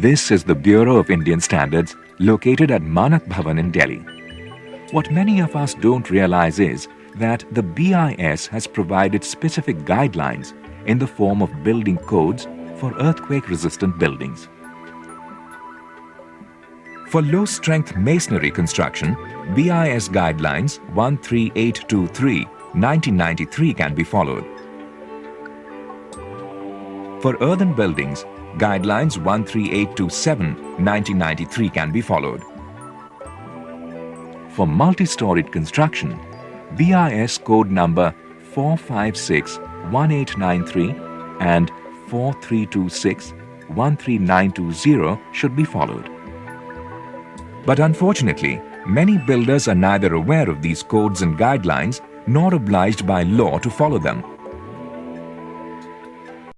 This is the Bureau of Indian Standards located at Manak Bhavan in Delhi. What many of us don't realize is that the BIS has provided specific guidelines in the form of building codes for earthquake-resistant buildings. For low-strength masonry construction, BIS guidelines 13823/1993 can be followed. For earthen buildings, guidelines 13827/1993 can be followed. For multi-storied construction, BIS code number 4561893 and 4326-13920 should be followed. But unfortunately, many builders are neither aware of these codes and guidelines nor obliged by law to follow them.